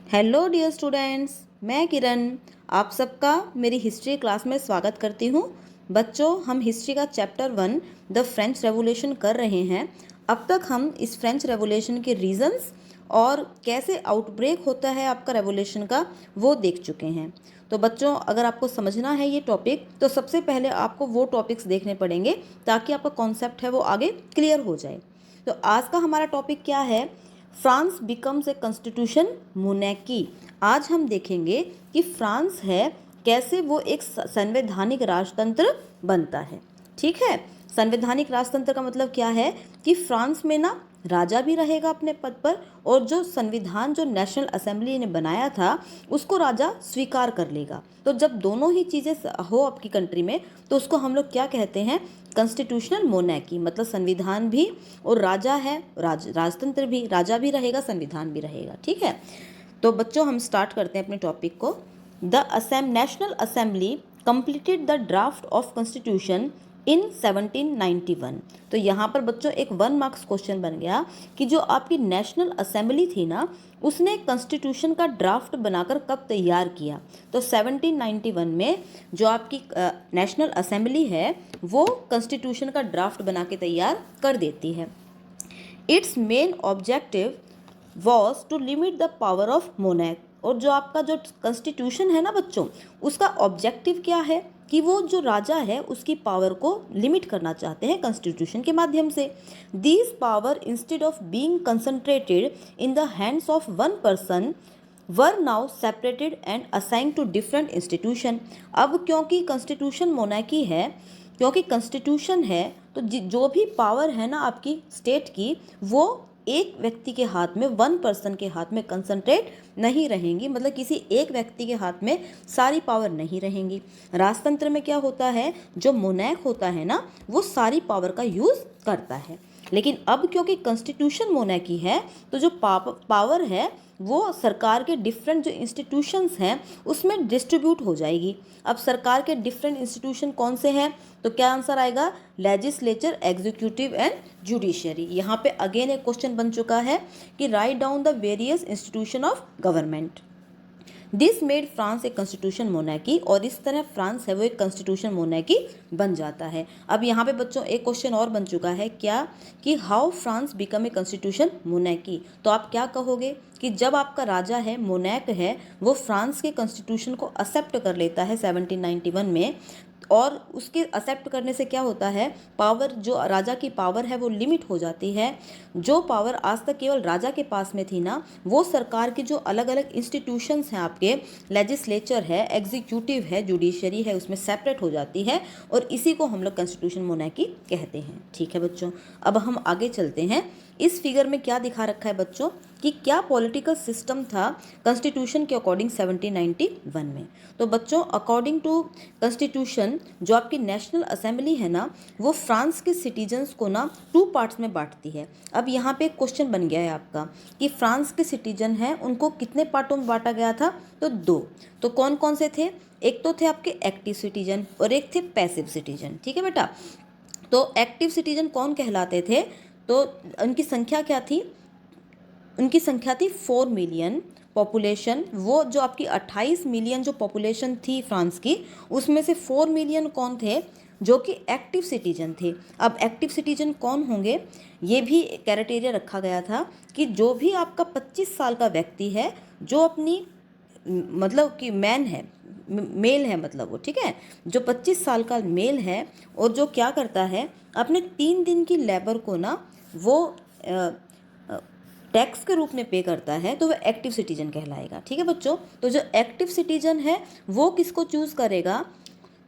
Hello dear students, मैं किरण आप सबका मेरी हिस्ट्री क्लास में स्वागत करती हूँ। बच्चों, हम हिस्ट्री का चैप्टर 1 द फ्रेंच रेवोल्यूशन कर रहे हैं। अब तक हम इस फ्रेंच रेवोल्यूशन के रीजंस और कैसे आउटब्रेक होता है आपका रेवोल्यूशन का वो देख चुके हैं। तो बच्चों, अगर आपको समझना है ये टॉपिक तो सबसे पहले आपको वो टॉपिक्स देखने पड़ेंगे ताकि आपका कॉन्सेप्ट है वो आगे क्लियर हो जाए। तो आज का हमारा टॉपिक क्या है? फ्रांस बिकम्स ए कॉन्स्टिट्यूशन मोनैकी। आज हम देखेंगे कि फ्रांस है कैसे वो एक संवैधानिक राजतंत्र बनता है। ठीक है, संवैधानिक राजतंत्र का मतलब क्या है कि फ्रांस में ना राजा भी रहेगा अपने पद पर, और जो संविधान जो नेशनल असेंबली ने बनाया था उसको राजा स्वीकार कर लेगा। तो जब दोनों ही चीज़ें हो आपकी कंट्री में तो उसको हम लोग क्या कहते हैं? कॉन्स्टिट्यूशनल मोनैकी। मतलब संविधान भी और राजा है, राजतंत्र भी, राजा भी रहेगा, संविधान भी रहेगा। ठीक है, तो बच्चों हम स्टार्ट करते हैं अपने टॉपिक को। The national assembly completed the draft of constitution in 1791। तो यहाँ पर बच्चों एक 1 मार्क्स क्वेश्चन बन गया कि जो आपकी नेशनल असेंबली थी ना, उसने कॉन्स्टिट्यूशन का ड्राफ्ट बनाकर कब तैयार किया? तो 1791 में जो आपकी नेशनल असेंबली है वो कॉन्स्टिट्यूशन का ड्राफ्ट बना के तैयार कर देती है। Its main objective was to limit the power of मोनैक। और जो आपका जो कॉन्स्टिट्यूशन है ना बच्चों, उसका ऑब्जेक्टिव क्या है कि वो जो राजा है उसकी पावर को लिमिट करना चाहते हैं कॉन्स्टिट्यूशन के माध्यम से। This power instead of being concentrated in the hands of one person were now separated and assigned to different institution. अब क्योंकि कॉन्स्टिट्यूशन मोनैकी है, क्योंकि कॉन्स्टिट्यूशन है, तो जो भी पावर है ना आपकी स्टेट की, वो एक व्यक्ति के हाथ में, 1 पर्सन के हाथ में कंसंट्रेट नहीं रहेंगी। मतलब किसी एक व्यक्ति के हाथ में सारी पावर नहीं रहेंगी। राजतंत्र में क्या होता है, जो मोनैक होता है ना वो सारी पावर का यूज़ करता है। लेकिन अब क्योंकि कॉन्स्टिट्यूशन मोनैकी है तो जो पावर है वो सरकार के डिफरेंट जो इंस्टीट्यूशंस हैं उसमें डिस्ट्रीब्यूट हो जाएगी। अब सरकार के डिफरेंट इंस्टीट्यूशन कौन से हैं? तो क्या आंसर आएगा? Legislature, executive and judiciary. यहाँ पे अगेन एक क्वेश्चन बन चुका है कि write down the various institution of government. This made France a constitution मोनैकी। और इस तरह फ्रांस है वो एक कॉन्स्टिट्यूशन मोनैकी बन जाता है। अब यहाँ पे बच्चों एक क्वेश्चन और बन चुका है, क्या कि how France become a constitution मोनैकी। तो आप क्या कहोगे कि जब आपका राजा है, मोनैक है, वो फ्रांस के कॉन्स्टिट्यूशन को एक्सेप्ट कर लेता है 1791 में, और उसके एक्सेप्ट करने से क्या होता है, पावर, जो राजा की पावर है वो लिमिट हो जाती है। जो पावर आज तक केवल राजा के पास में थी ना, वो सरकार की जो अलग अलग इंस्टीट्यूशंस हैं आपके, लेजिस्लेचर है, एग्जीक्यूटिव है, जुडिशरी है, उसमें सेपरेट हो जाती है। और इसी को हम लोग कॉन्स्टिट्यूशन मोनैकी कहते हैं। ठीक है बच्चों, अब हम आगे चलते हैं। इस फिगर में क्या दिखा रखा है बच्चों कि क्या पॉलिटिकल सिस्टम था कॉन्स्टिट्यूशन के अकॉर्डिंग 1791 में। तो बच्चों अकॉर्डिंग टू कॉन्स्टिट्यूशन जो आपकी नेशनल असेंबली है ना, वो फ्रांस के सिटीजन्स को ना 2 पार्ट्स में बांटती है। अब यहाँ पे एक क्वेश्चन बन गया है आपका कि फ्रांस के सिटीजन हैं उनको कितने पार्टों में बांटा गया था? तो 2। तो कौन कौन से थे? एक तो थे आपके एक्टिव सिटीजन और एक थे पैसिव सिटीजन। ठीक है बेटा, तो एक्टिव सिटीजन कौन कहलाते थे? तो उनकी संख्या क्या थी? उनकी संख्या थी 4 मिलियन पॉपुलेशन। वो जो आपकी 28 मिलियन जो पॉपुलेशन थी फ्रांस की, उसमें से 4 मिलियन कौन थे? जो कि एक्टिव सिटीजन थे। अब एक्टिव सिटीजन कौन होंगे, ये भी क्राइटेरिया रखा गया था कि जो भी आपका 25 साल का व्यक्ति है, जो अपनी मतलब कि मैन है, मेल है, मतलब वो, ठीक है, जो 25 साल का मेल है और जो क्या करता है, अपने 3 दिन की लेबर को ना वो टैक्स के रूप में पे करता है, तो वह एक्टिव सिटीजन कहलाएगा। ठीक है बच्चों, तो जो एक्टिव सिटीजन है वो किसको चूज़ करेगा?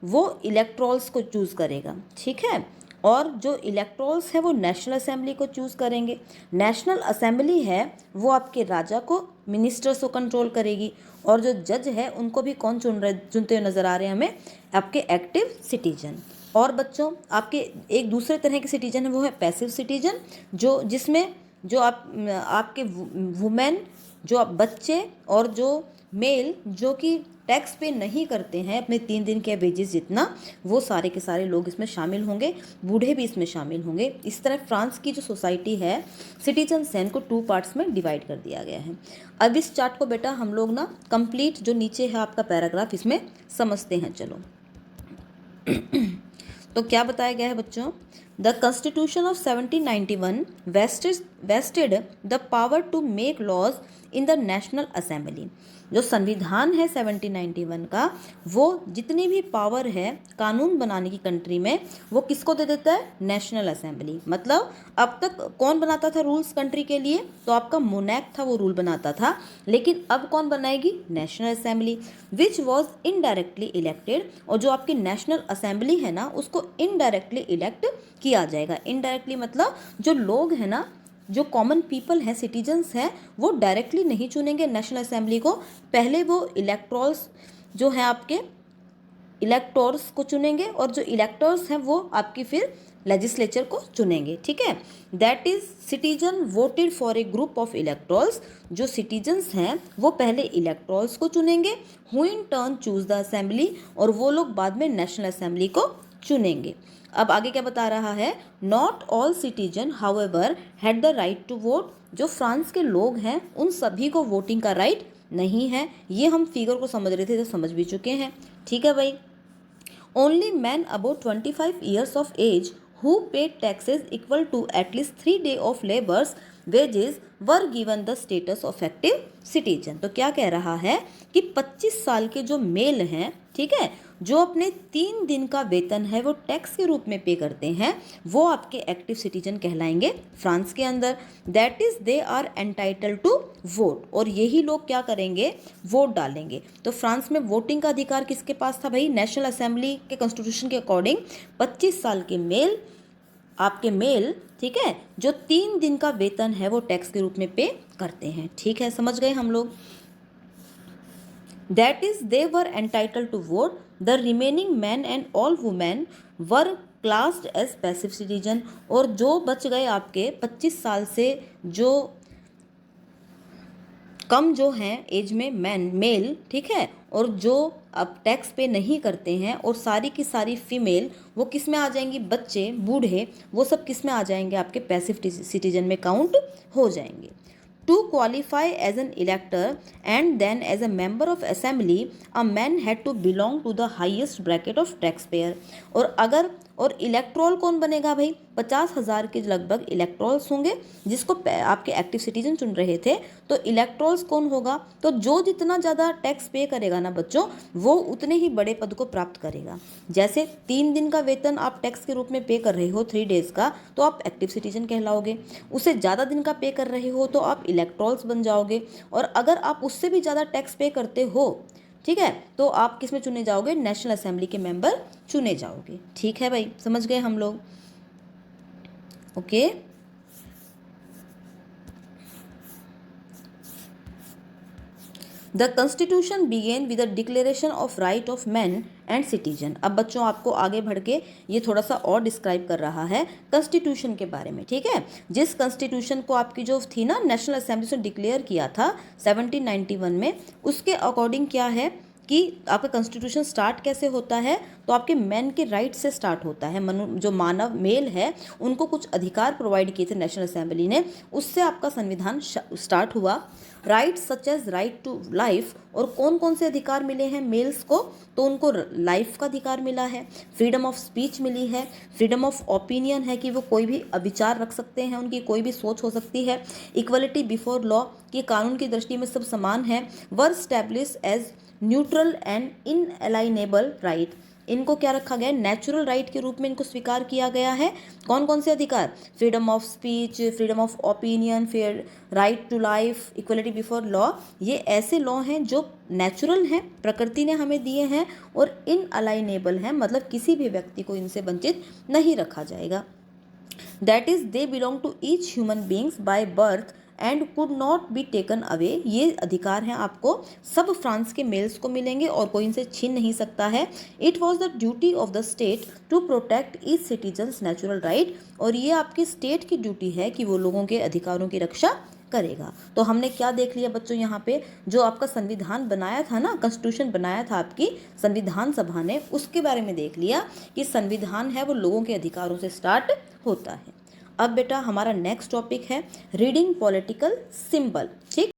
वो इलेक्ट्रोल्स को चूज़ करेगा। ठीक है, और जो इलेक्ट्रोल्स है वो नेशनल असेंबली को चूज़ करेंगे। नेशनल असेंबली है वो आपके राजा को, मिनिस्टर्स को कंट्रोल करेगी। और जो जज है उनको भी कौन चुनते हुए नज़र आ रहे हैं हमें? आपके एक्टिव सिटीजन। और बच्चों आपके एक दूसरे तरह के सिटीजन है वो है पैसिव सिटीजन, जिसमें जो आपके वुमेन, जो आप बच्चे और जो मेल जो कि टैक्स पे नहीं करते हैं अपने 3 दिन के वेजेस जितना, वो सारे के सारे लोग इसमें शामिल होंगे, बूढ़े भी इसमें शामिल होंगे। इस तरह फ्रांस की जो सोसाइटी है सिटीजन्स हैं, को 2 पार्ट्स में डिवाइड कर दिया गया है। अब इस चार्ट को बेटा हम लोग ना कंप्लीट जो नीचे है आपका पैराग्राफ, इसमें समझते हैं। चलो तो क्या बताया गया है बच्चों, the constitution of 1791 vested the power to make laws in the national assembly. जो संविधान है 1791 का, वो जितनी भी पावर है कानून बनाने की कंट्री में, वो किसको दे देता है, नेशनल असेंबली। मतलब अब तक कौन बनाता था रूल्स कंट्री के लिए, तो आपका मोनैक था वो रूल बनाता था, लेकिन अब कौन बनाएगी, national assembly, which was indirectly elected. और जो आपकी नेशनल असेंबली है ना, उसको इनडायरेक्टली इलेक्ट किया जाएगा। इनडायरेक्टली मतलब जो लोग हैं ना, जो कॉमन पीपल हैं, सिटीजन्स हैं, वो डायरेक्टली नहीं चुनेंगे नेशनल असेंबली को, पहले वो इलेक्टोर्स जो हैं आपके इलेक्टोर्स को चुनेंगे, और जो इलेक्टोर्स हैं वो आपकी फिर लेजिस्लेचर को चुनेंगे। ठीक है, that is citizen voted for a group of electors. जो सिटीजन्स हैं वो पहले इलेक्टोर्स को चुनेंगे, who in turn choose the assembly, और वो लोग बाद में नेशनल असेंबली को चुनेंगे। अब आगे क्या बता रहा है, not all citizen however had the right to vote. जो फ्रांस के लोग हैं उन सभी को वोटिंग का राइट नहीं है। ये हम फिगर को समझ रहे थे, तो समझ भी चुके हैं। ठीक है भाई, only man about 25 years of age who paid taxes equal to at least 3 days of labor's wages were given the status of active citizen। तो क्या कह रहा है कि 25 साल के जो मेल हैं, ठीक है, जो अपने 3 दिन का वेतन है वो टैक्स के रूप में पे करते हैं, वो आपके एक्टिव सिटीजन कहलाएंगे फ्रांस के अंदर। That is they are entitle to vote, और यही लोग क्या करेंगे, वोट डालेंगे। तो फ्रांस में वोटिंग का अधिकार किसके पास था भाई, नेशनल असेंबली के कॉन्स्टिट्यूशन के अकॉर्डिंग 25 साल के मेल, आपके मेल, ठीक है, जो 3 दिन का वेतन है वो टैक्स के रूप में पे करते हैं। ठीक है, समझ गए हम लोग। That is they were entitle to vote, the remaining man and all women were classed as passive citizen. और जो बच गए आपके 25 साल से जो कम जो हैं एज में मेल, ठीक है, और जो अब टैक्स पे नहीं करते हैं, और सारी की सारी फीमेल, वो किस में आ जाएंगी, बच्चे, बूढ़े, वो सब किस में आ जाएंगे, आपके पैसिव सिटीजन में काउंट हो जाएंगे। To qualify as an elector and then as a member of assembly, a man had to belong to the highest bracket of taxpayer। और इलेक्ट्रोल कौन बनेगा भाई, 50,000 के लगभग इलेक्ट्रोल्स होंगे, जिसको आपके एक्टिव सिटीजन चुन रहे थे। तो इलेक्ट्रोल्स कौन होगा, तो जो जितना ज़्यादा टैक्स पे करेगा ना बच्चों, वो उतने ही बड़े पद को प्राप्त करेगा। जैसे 3 दिन का वेतन आप टैक्स के रूप में पे कर रहे हो, 3 डेज का, तो आप एक्टिव सिटीजन कहलाओगे। उससे ज़्यादा दिन का पे कर रहे हो तो आप इलेक्ट्रोल्स बन जाओगे। और अगर आप उससे भी ज़्यादा टैक्स पे करते हो, ठीक है, तो आप किस में चुने जाओगे, नेशनल असेंबली के मेंबर चुने जाओगे। ठीक है भाई, समझ गए हम लोग। Okay, the constitution began with the declaration of right of man and citizen. अब बच्चों आपको आगे बढ़ के ये थोड़ा सा और डिस्क्राइब कर रहा है कॉन्स्टिट्यूशन के बारे में। ठीक है, जिस कॉन्स्टिट्यूशन को आपकी जो थी ना नेशनल असेंबली से डिक्लेयर किया था 1791 में, उसके अकॉर्डिंग क्या है कि आपका कॉन्स्टिट्यूशन स्टार्ट कैसे होता है, तो आपके मैन के राइट से स्टार्ट होता है। जो मानव मेल है उनको कुछ अधिकार प्रोवाइड किए थे नेशनल असेंबली ने, उससे आपका संविधान स्टार्ट हुआ। Right such as right to life, और कौन कौन से अधिकार मिले हैं मेल्स को, तो उनको लाइफ का अधिकार मिला है, फ्रीडम ऑफ स्पीच मिली है, फ्रीडम ऑफ ओपिनियन है कि वो कोई भी विचार रख सकते हैं, उनकी कोई भी सोच हो सकती है, इक्वलिटी बिफोर लॉ कि कानून की दृष्टि में सब समान है, were establish as neutral and inalienable right, इनको क्या रखा गया है, नेचुरल राइट के रूप में इनको स्वीकार किया गया है। कौन कौन से अधिकार, freedom of speech, freedom of opinion, फिर right to life, equality before law, ये ऐसे लॉ हैं जो नेचुरल हैं, प्रकृति ने हमें दिए हैं, और इनअलाइनेबल हैं, मतलब किसी भी व्यक्ति को इनसे वंचित नहीं रखा जाएगा। That is they belong to each human beings by birth and could not be taken away. ये अधिकार हैं आपको सब फ्रांस के मेल्स को मिलेंगे और कोई इनसे छीन नहीं सकता है। It was the duty of the state to protect each citizens natural right, और ये आपकी स्टेट की ड्यूटी है कि वो लोगों के अधिकारों की रक्षा करेगा। तो हमने क्या देख लिया बच्चों यहाँ पे, जो आपका संविधान बनाया था ना, कॉन्स्टिट्यूशन बनाया था आपकी संविधान सभा ने, उसके बारे में देख लिया कि संविधान है वो लोगों के अधिकारों से स्टार्ट होता है। अब बेटा हमारा नेक्स्ट टॉपिक है रीडिंग पॉलिटिकल सिंबल। ठीक।